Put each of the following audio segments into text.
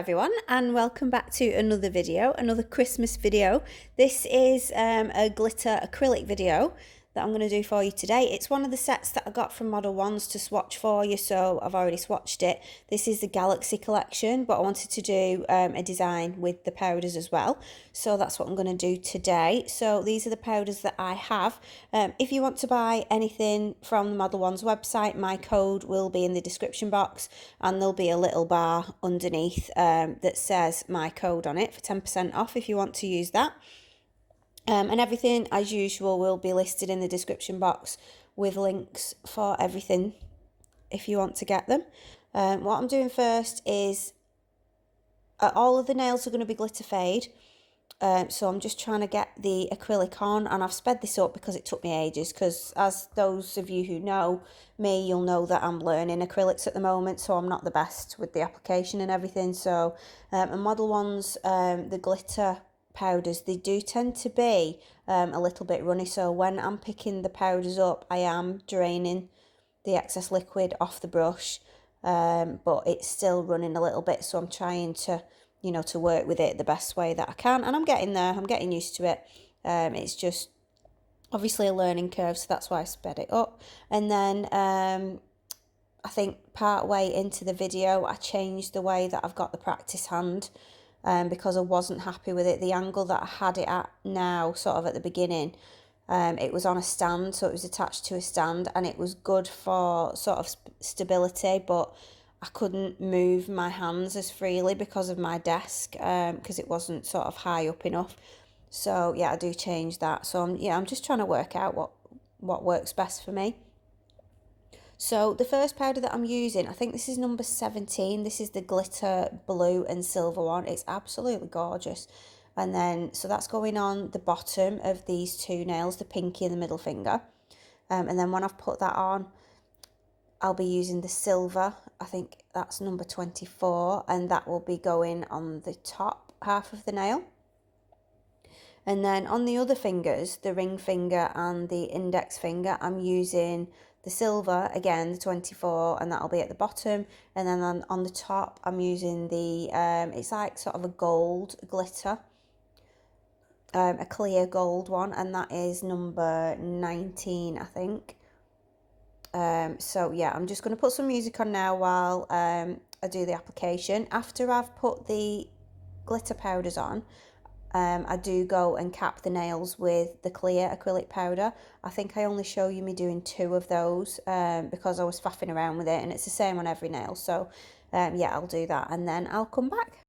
everyone, and welcome back to another video, another Christmas video. This is a glitter acrylic video that I'm going to do for you today. It's one of the sets that I got from Modelones to swatch for you, so I've already swatched it. This is the Galaxy collection, but I wanted to do a design with the powders as well, so that's what I'm going to do today. So these are the powders that I have. If you want to buy anything from the Modelones website, my code will be in the description box, and there'll be a little bar underneath that says my code on it for 10% off if you want to use that. And everything, as usual, will be listed in the description box with links for everything if you want to get them. What I'm doing first is all of the nails are going to be glitter fade. So I'm just trying to get the acrylic on, and I've sped this up because it took me ages, because as those of you who know me, you'll know that I'm learning acrylics at the moment, so I'm not the best with the application and everything. So and Modelones, the glitter powders, they do tend to be a little bit runny, so when I'm picking the powders up, I am draining the excess liquid off the brush, but it's still running a little bit, so I'm trying to, you know, to work with it the best way that I can, and I'm getting there. I'm getting used to it. It's just obviously a learning curve, so that's why I sped it up. And then I think part way into the video, I changed the way that I've got the practice hand, because I wasn't happy with it. The angle that I had it at now, sort of at the beginning, it was on a stand, so it was attached to a stand, and it was good for sort of stability, but I couldn't move my hands as freely because of my desk, because it wasn't sort of high up enough. So yeah, I do change that. So I'm just trying to work out what works best for me. So the first powder that I'm using, I think this is number 17. This is the glitter blue and silver one. It's absolutely gorgeous. And then, so that's going on the bottom of these two nails, the pinky and the middle finger. And then when I've put that on, I'll be using the silver. I think that's number 24, and that will be going on the top half of the nail. And then on the other fingers, the ring finger and the index finger, I'm using the silver, again, the 24, and that'll be at the bottom. And then on the top, I'm using the, it's like sort of a gold glitter, a clear gold one, and that is number 19, I think. So yeah, I'm just going to put some music on now while I do the application. After I've put the glitter powders on, I do go and cap the nails with the clear acrylic powder. I think I only show you me doing 2 of those because I was faffing around with it, and it's the same on every nail. So yeah, I'll do that and then I'll come back.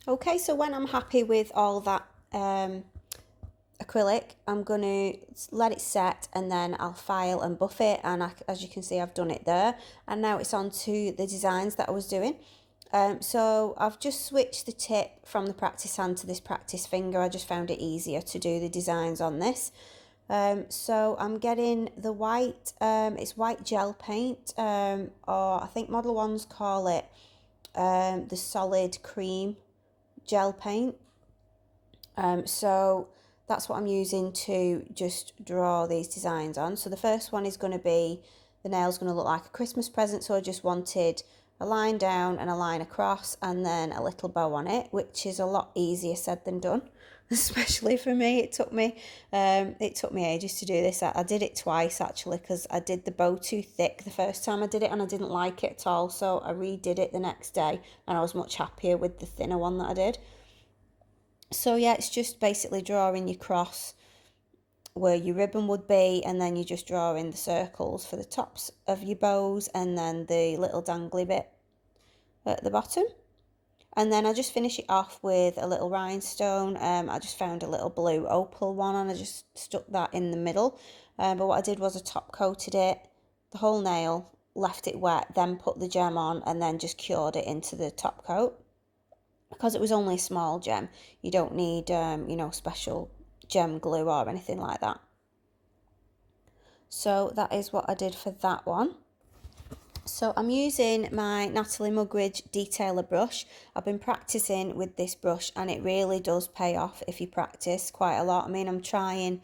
Okay, so when I'm happy with all that acrylic, I'm going to let it set and then I'll file and buff it, and as you can see I've done it there, and now it's on to the designs that I was doing. So I've just switched the tip from the practice hand to this practice finger. I just found it easier to do the designs on this. So I'm getting the white, it's white gel paint, or I think Modelones call it the solid cream gel paint. So that's what I'm using to just draw these designs on. So the first one is going to be, the nail's going to look like a Christmas present, so I just wanted a line down and a line across and then a little bow on it, which is a lot easier said than done, especially for me. It took me ages to do this. I did it twice actually, because I did the bow too thick the first time I did it and I didn't like it at all, so I redid it the next day and I was much happier with the thinner one that I did. So yeah, it's just basically drawing your cross where your ribbon would be, and then you just draw in the circles for the tops of your bows and then the little dangly bit at the bottom. And then I just finish it off with a little rhinestone. I just found a little blue opal one and I just stuck that in the middle. But what I did was I top coated it, the whole nail, left it wet, then put the gem on and then just cured it into the top coat. Because it was only a small gem, you don't need, you know, special gem glue or anything like that. So that is what I did for that one. So I'm using my Natalie Mugridge detailer brush. I've been practicing with this brush and it really does pay off if you practice quite a lot. I mean, I'm trying,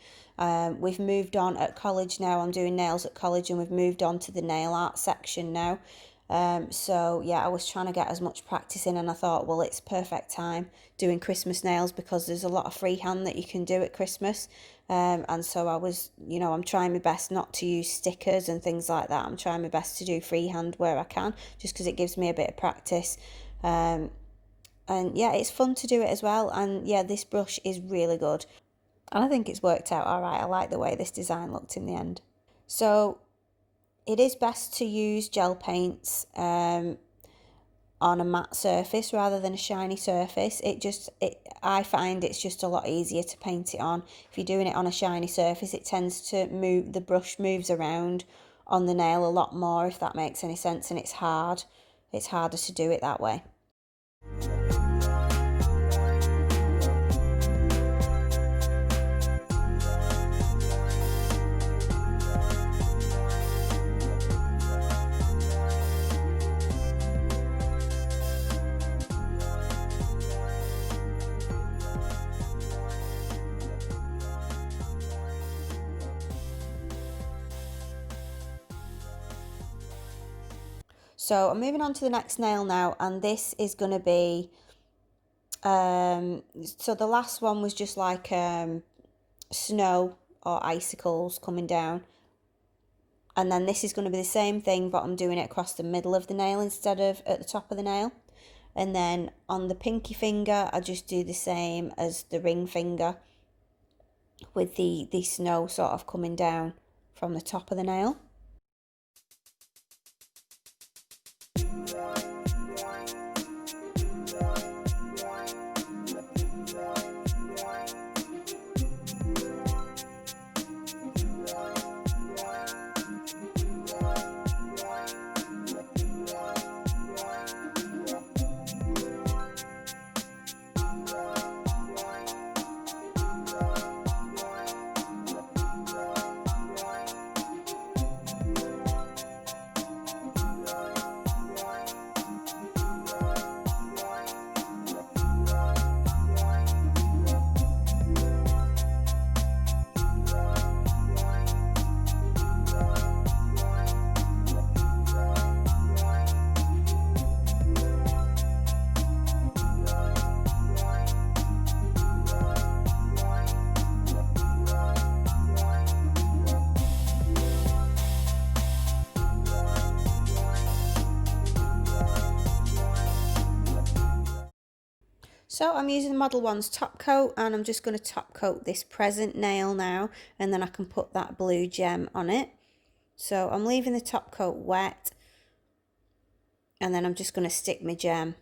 we've moved on at college now, I'm doing nails at college and we've moved on to the nail art section now. So yeah, I was trying to get as much practice in and I thought, well, it's perfect time doing Christmas nails because there's a lot of freehand that you can do at Christmas. And so I was, you know, I'm trying my best not to use stickers and things like that. I'm trying my best to do freehand where I can, just because it gives me a bit of practice. And yeah, it's fun to do it as well. And yeah, this brush is really good. And I think it's worked out all right. I like the way this design looked in the end. So it is best to use gel paints on a matte surface rather than a shiny surface. I find it's just a lot easier to paint it on. If you're doing it on a shiny surface, it tends to move, the brush moves around on the nail a lot more, if that makes any sense, and it's harder to do it that way. So I'm moving on to the next nail now, and this is going to be, so the last one was just like snow or icicles coming down. And then this is going to be the same thing, but I'm doing it across the middle of the nail instead of at the top of the nail. And then on the pinky finger, I just do the same as the ring finger with the snow sort of coming down from the top of the nail. So I'm using Modelones top coat, and I'm just going to top coat this present nail now, and then I can put that blue gem on it. So I'm leaving the top coat wet, and then I'm just going to stick my gem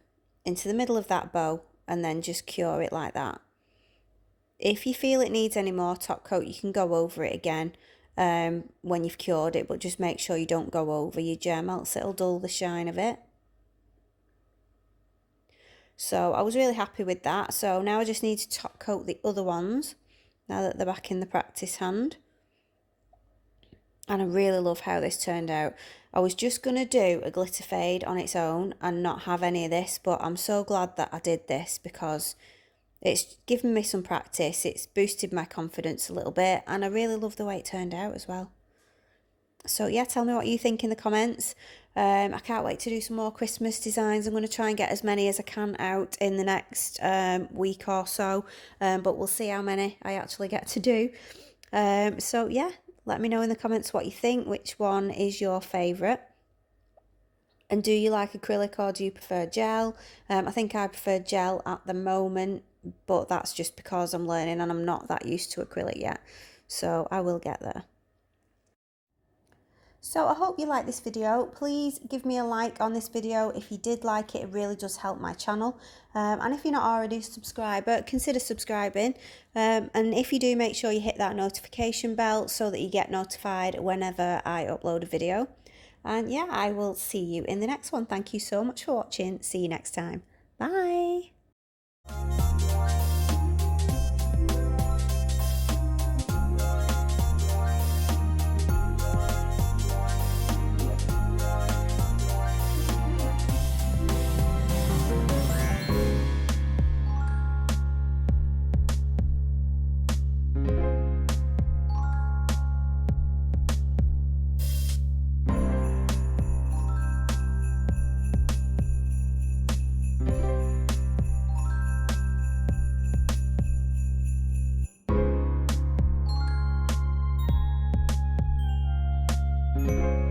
into the middle of that bow and then just cure it like that. If you feel it needs any more top coat, you can go over it again when you've cured it, but just make sure you don't go over your gem, else it'll dull the shine of it. So I was really happy with that. So now I just need to top coat the other ones, now that they're back in the practice hand. And I really love how this turned out. I was just going to do a glitter fade on its own and not have any of this, but I'm so glad that I did this because it's given me some practice. It's boosted my confidence a little bit, and I really love the way it turned out as well. So yeah, tell me what you think in the comments. I can't wait to do some more Christmas designs. I'm going to try and get as many as I can out in the next week or so, but we'll see how many I actually get to do. So yeah, let me know in the comments what you think, which one is your favourite. And do you like acrylic or do you prefer gel? I think I prefer gel at the moment, but that's just because I'm learning and I'm not that used to acrylic yet. So I will get there. So I hope you like this video. Please give me a like on this video. If you did like it, it really does help my channel. And if you're not already a subscriber, consider subscribing. And if you do, make sure you hit that notification bell so that you get notified whenever I upload a video. And yeah, I will see you in the next one. Thank you so much for watching. See you next time. Bye. Thank you.